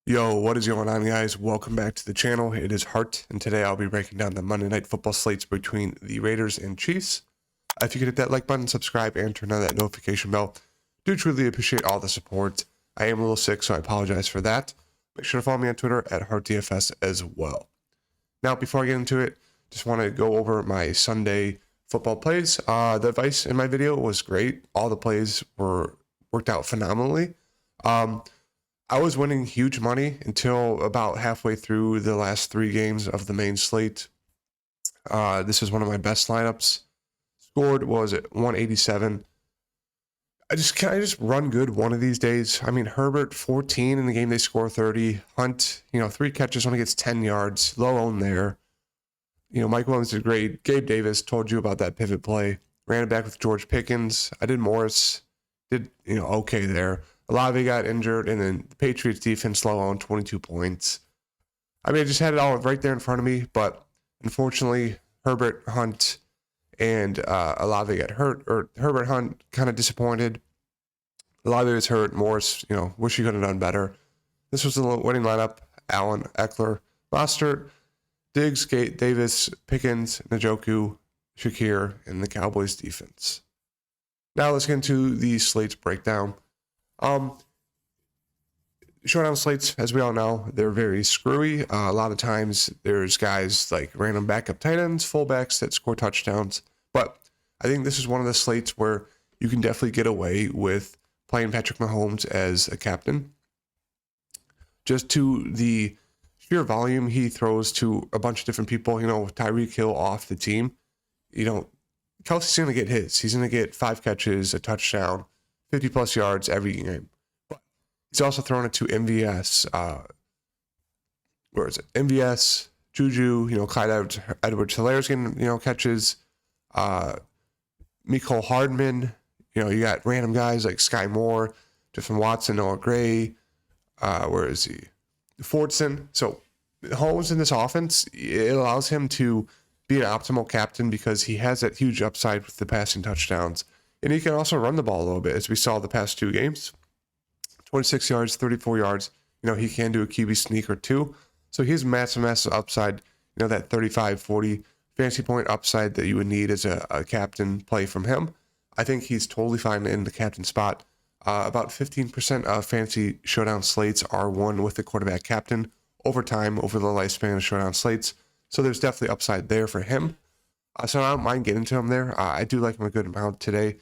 Yo, what is going on, guys? Welcome back to the channel. It is Hart, and today I'll be breaking down the Monday Night Football slates between the Raiders and Chiefs. If you could hit that like button, subscribe, and turn on that notification bell, do truly appreciate all the support. I am a little sick, so I apologize for that. Make sure to follow me on Twitter at HartDFS as well. Now, before I get into it, just want to go over my Sunday football plays. The advice in my video was great. All the plays worked out phenomenally. I was winning huge money until about halfway through the last 3 games of the main slate. This is one of my best lineups. Scored was at 187. Can I just run good one of these days? I mean, Herbert 14 in the game, they score 30. Hunt, 3 catches, only gets 10 yards. Low own there. Mike Williams did great. Gabe Davis, told you about that pivot play. Ran it back with George Pickens. I did Morris. Did, okay there. Olave got injured, and then the Patriots defense low on 22 points. I mean, I just had it all right there in front of me, but unfortunately, Herbert, Hunt, and Olave got hurt, or Herbert, Hunt kind of disappointed. Olave was hurt. Morris, wish he could have done better. This was the winning lineup. Allen, Eckler, Mostert, Diggs, Gate, Davis, Pickens, Njoku, Shakir, and the Cowboys defense. Now let's get into the slates breakdown. Showdown slates, as we all know, they're very screwy. A lot of times there's guys like random backup tight ends, fullbacks that score touchdowns. But I think this is one of the slates where you can definitely get away with playing Patrick Mahomes as a captain. Just to the sheer volume he throws to a bunch of different people, Tyreek Hill off the team. Kelsey's going to get his. He's going to get 5 catches, a touchdown, 50-plus yards every game. But he's also thrown it to MVS. MVS, Juju, Clyde Edwards-Hilaire's getting, catches. Mecole Hardman. You got random guys like Sky Moore, Justin Watson, Noah Gray. Where is he? Fordson. So Holmes in this offense, it allows him to be an optimal captain because he has that huge upside with the passing touchdowns. And he can also run the ball a little bit, as we saw the past 2 games. 26 yards, 34 yards. He can do a QB sneak or 2. So he has massive upside. That 35, 40 fantasy point upside that you would need as a captain play from him. I think he's totally fine in the captain spot. About 15% of fantasy showdown slates are won with the quarterback captain over time, over the lifespan of showdown slates. So there's definitely upside there for him. So I don't mind getting to him there. I do like him a good amount today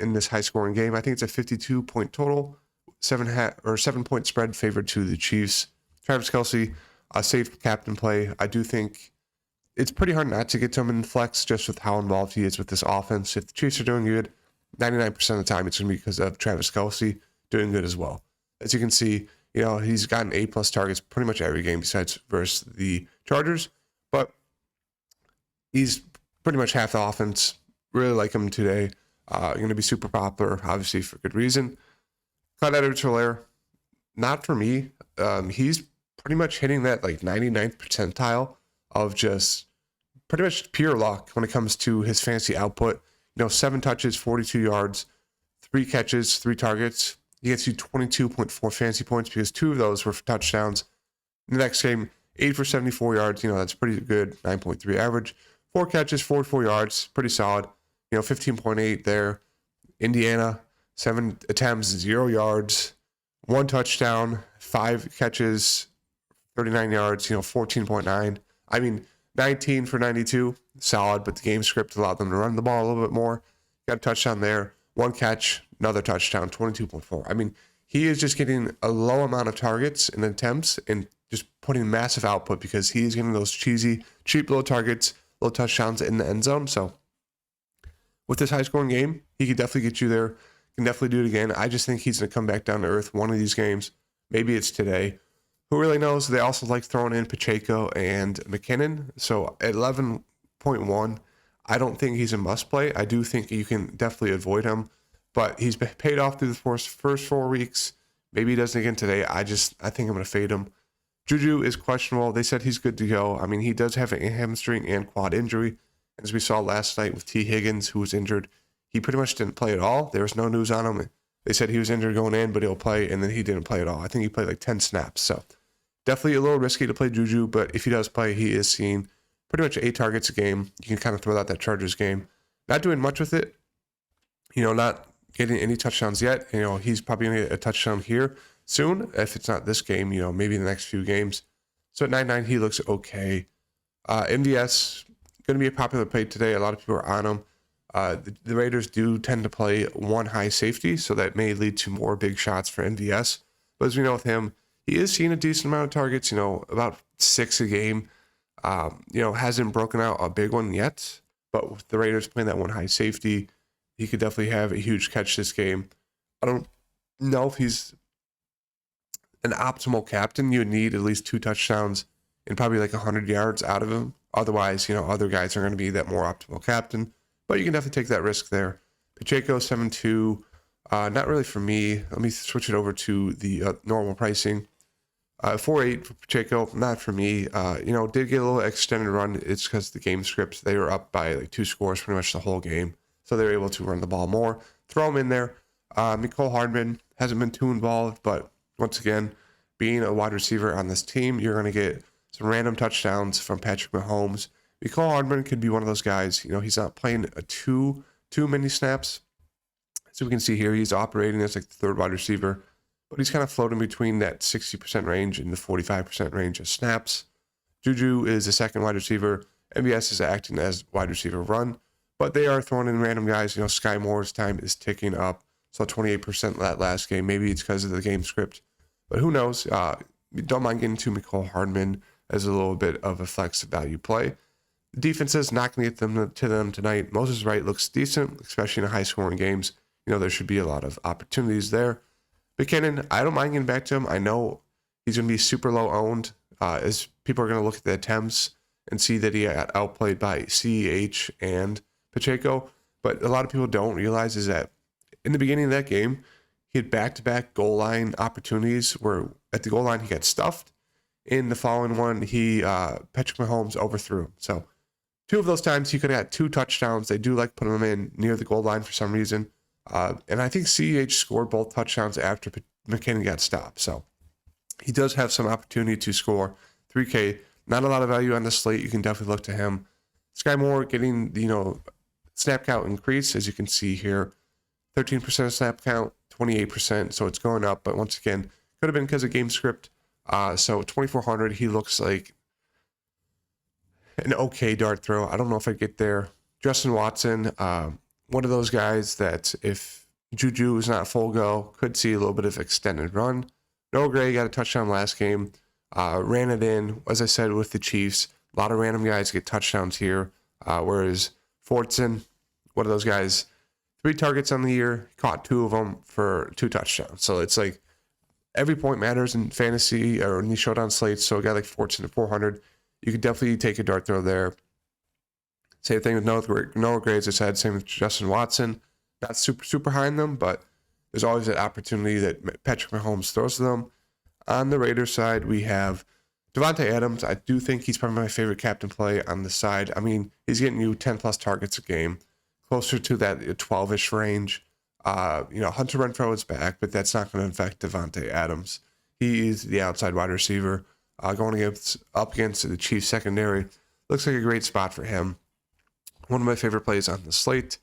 in this high-scoring game. I think it's a 52-point total, 7-point spread favored to the Chiefs. Travis Kelce, a safe captain play. I do think it's pretty hard not to get to him in flex just with how involved he is with this offense. If the Chiefs are doing good, 99% of the time it's going to be because of Travis Kelce doing good as well. As you can see, he's gotten 8+ targets pretty much every game besides versus the Chargers, but he's pretty much half the offense. Really like him today. Going to be super popular, obviously for good reason. Clyde Edwards-Helaire, not for me. He's pretty much hitting that 99th percentile of just pretty much pure luck when it comes to his fantasy output. 7 touches, 42 yards, 3 catches, 3 targets. He gets you 22.4 fantasy points because 2 of those were for touchdowns. In the next game, 8 for 74 yards. That's pretty good. 9.3 average. 4 catches, 44 yards. Pretty solid. 15.8 there. Indiana, 7 attempts, 0 yards. 1 touchdown, 5 catches, 39 yards, 14.9. I mean, 19 for 92. Solid, but the game script allowed them to run the ball a little bit more. Got a touchdown there. 1 catch, another touchdown, 22.4. I mean, he is just getting a low amount of targets and attempts and just putting massive output because he's getting those cheesy, cheap little targets, little touchdowns in the end zone. So with this high-scoring game, he could definitely get you there. Can definitely do it again. I just think he's going to come back down to earth one of these games. Maybe it's today. Who really knows? They also like throwing in Pacheco and McKinnon. So at 11.1, I don't think he's a must-play. I do think you can definitely avoid him. But he's been paid off through the first 4 weeks. Maybe he doesn't again today. I think I'm going to fade him. Juju is questionable. They said he's good to go. I mean, he does have a hamstring and quad injury. As we saw last night with T. Higgins, who was injured, he pretty much didn't play at all. There was no news on him. They said he was injured going in, but he'll play, and then he didn't play at all. I think he played like 10 snaps. So definitely a little risky to play Juju, but if he does play, he is seeing pretty much 8 targets a game. You can kind of throw out that Chargers game. Not doing much with it, not getting any touchdowns yet. He's probably going to get a touchdown here soon. If it's not this game, maybe the next few games. So at 9.9, he looks okay. MVS, going to be a popular play today. A lot of people are on him. The Raiders do tend to play one high safety, so that may lead to more big shots for MVS. But as we know with him, he is seeing a decent amount of targets, about 6 a game. Hasn't broken out a big one yet. But with the Raiders playing that one high safety, he could definitely have a huge catch this game. I don't know if he's an optimal captain. You would need at least 2 touchdowns and probably like 100 yards out of him. Otherwise, other guys are going to be that more optimal captain. But you can definitely take that risk there. Pacheco, 7.2. Not really for me. Let me switch it over to the normal pricing. 4.8 for Pacheco, not for me. Did get a little extended run. It's because the game script, they were up by like 2 scores pretty much the whole game. So they were able to run the ball more. Throw him in there. Mecole Hardman hasn't been too involved, but once again, being a wide receiver on this team, you're going to get some random touchdowns from Patrick Mahomes. Mecole Hardman could be one of those guys. He's not playing too many snaps. So we can see here, he's operating as like the 3rd wide receiver, but he's kind of floating between that 60% range and the 45% range of snaps. Juju is the 2nd wide receiver. MVS is acting as wide receiver run, but they are throwing in random guys. Sky Moore's time is ticking up. So 28% that last game. Maybe it's because of the game script, but who knows? Don't mind getting to Mecole Hardman as a little bit of a flex value play. The defense is not going to get to them tonight. Moses Wright looks decent, especially in high-scoring games. There should be a lot of opportunities there. McKinnon, I don't mind getting back to him. I know he's going to be super low owned, as people are going to look at the attempts and see that he got outplayed by CEH and Pacheco. But a lot of people don't realize is that in the beginning of that game, he had back-to-back goal line opportunities where at the goal line he got stuffed. In the following one, Patrick Mahomes overthrew him. So 2 of those times he could have had 2 touchdowns. They do like putting him in near the goal line for some reason. And I think CEH scored both touchdowns after McKinnon got stopped. So he does have some opportunity to score 3K. Not a lot of value on the slate. You can definitely look to him. Sky Moore getting, snap count increase, as you can see here. 13% of snap count, 28%. So it's going up. But once again, could have been because of game script. So 2,400, he looks like an okay dart throw. I don't know if I get there. Justin Watson, one of those guys that if Juju is not full go, could see a little bit of extended run. Noah Gray got a touchdown last game. Ran it in, as I said, with the Chiefs. A lot of random guys get touchdowns here. Whereas Fortson, one of those guys, 3 targets on the year, caught 2 of them for 2 touchdowns. So it's like every point matters in fantasy or in these showdown slates. So a guy like Fortson at 400, you could definitely take a dart throw there. Same thing with Noah Gray, as I said. Same with Justin Watson. Not super high in them, but there's always that opportunity that Patrick Mahomes throws to them. On the Raiders side, we have Devontae Adams. I do think he's probably my favorite captain play on the side. I mean, he's getting you 10-plus targets a game, closer to that 12-ish range. Hunter Renfrow is back, but that's not going to affect Devontae Adams. He is the outside wide receiver going up against the Chiefs secondary. Looks like a great spot for him. One of my favorite plays on the slate.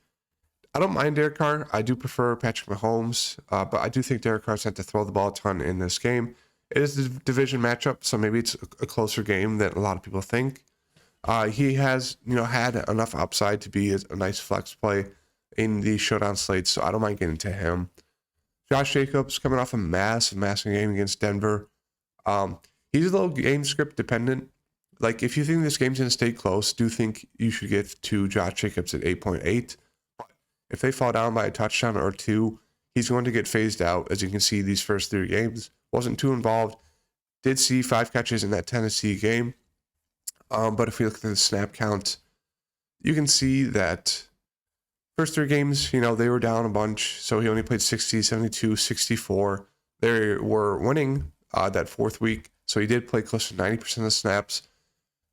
I don't mind Derek Carr. I do prefer Patrick Mahomes, but I do think Derek Carr's had to throw the ball a ton in this game. It is a division matchup, so maybe it's a closer game than a lot of people think. He has, had enough upside to be a nice flex play in the showdown slates, so I don't mind getting to him. Josh Jacobs coming off a massive game against Denver. He's a little game script dependent. Like, if you think this game's going to stay close, do think you should get to Josh Jacobs at 8.8. If they fall down by a touchdown or 2, he's going to get phased out. As you can see, these first 3 games, wasn't too involved. Did see 5 catches in that Tennessee game. But if we look at the snap count, you can see that first 3 games, they were down a bunch. So he only played 60, 72, 64. They were winning that 4th week. So he did play close to 90% of the snaps.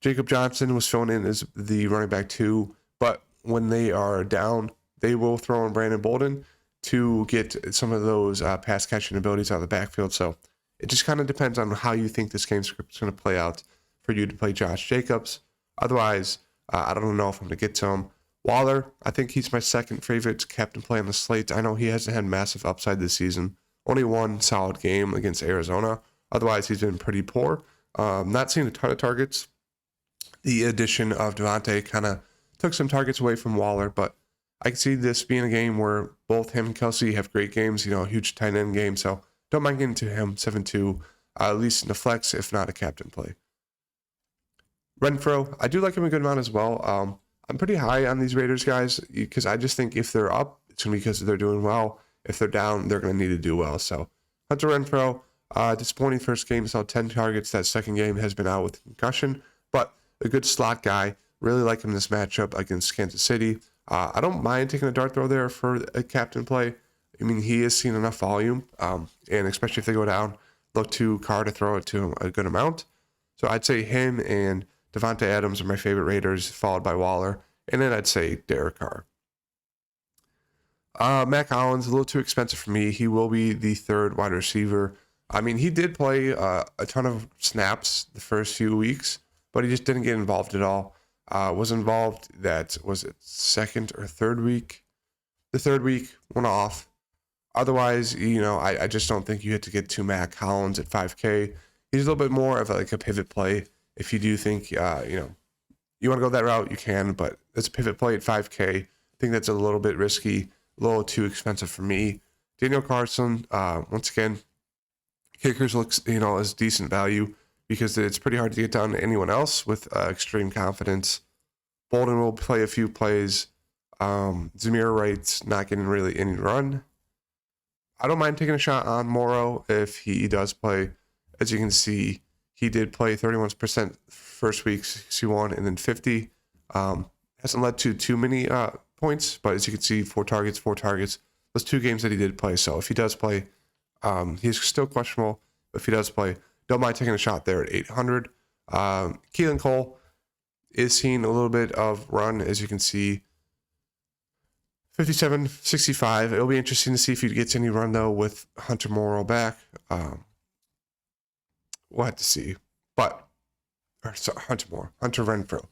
Jacob Johnson was thrown in as the running back 2. But when they are down, they will throw in Brandon Bolden to get some of those pass catching abilities out of the backfield. So it just kind of depends on how you think this game script is going to play out for you to play Josh Jacobs. Otherwise, I don't know if I'm going to get to him. Waller, I think he's my second favorite captain play on the slate. I know he hasn't had massive upside this season. Only one solid game against Arizona. Otherwise, he's been pretty poor. Not seeing a ton of targets. The addition of Devontae kind of took some targets away from Waller, but I can see this being a game where both him and Kelsey have great games, a huge tight end game. So don't mind getting to him, 7-2, at least in the flex, if not a captain play. Renfro, I do like him a good amount as well. I'm pretty high on these Raiders guys because I just think if they're up, it's going to be because they're doing well. If they're down, they're going to need to do well. So Hunter Renfro, disappointing first game, saw 10 targets. That second game has been out with concussion, but a good slot guy. Really like him in this matchup against Kansas City. I don't mind taking a dart throw there for a captain play. I mean, he has seen enough volume, and especially if they go down, look to Carr to throw it to him a good amount. So I'd say him and Devontae Adams are my favorite Raiders, followed by Waller, and then I'd say Derek Carr. Matt Collins, a little too expensive for me. He will be the third wide receiver. I mean, he did play a ton of snaps the first few weeks, but he just didn't get involved at all. Was involved was it second or third week? The third week went off. Otherwise, I just don't think you had to get to Matt Collins at 5K. He's a little bit more of a pivot play. If you do think, you want to go that route, you can, but it's a pivot play at 5K. I think that's a little bit risky, a little too expensive for me. Daniel Carlson, once again, kickers looks, as decent value because it's pretty hard to get down to anyone else with extreme confidence. Bolden will play a few plays. Zamir Wright's not getting really any run. I don't mind taking a shot on Morrow if he does play. As you can see, he did play 31% first week, 61, and then 50. Hasn't led to too many points, but as you can see, 4 targets. Those 2 games that he did play. So if he does play, he's still questionable. But if he does play, don't mind taking a shot there at 800. Keelan Cole is seeing a little bit of run, as you can see. 57, 65. It'll be interesting to see if he gets any run, though, with Hunter Morrow back. We'll have to see. Hunter Renfro.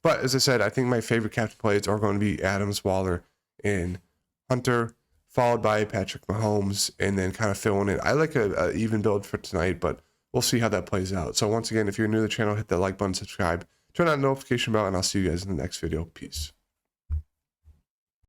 But as I said, I think my favorite captain plays are going to be Adams, Waller, and Hunter, followed by Patrick Mahomes, and then kind of filling it. I like a even build for tonight, but we'll see how that plays out. So once again, if you're new to the channel, hit that like button, subscribe, turn on the notification bell, and I'll see you guys in the next video. Peace.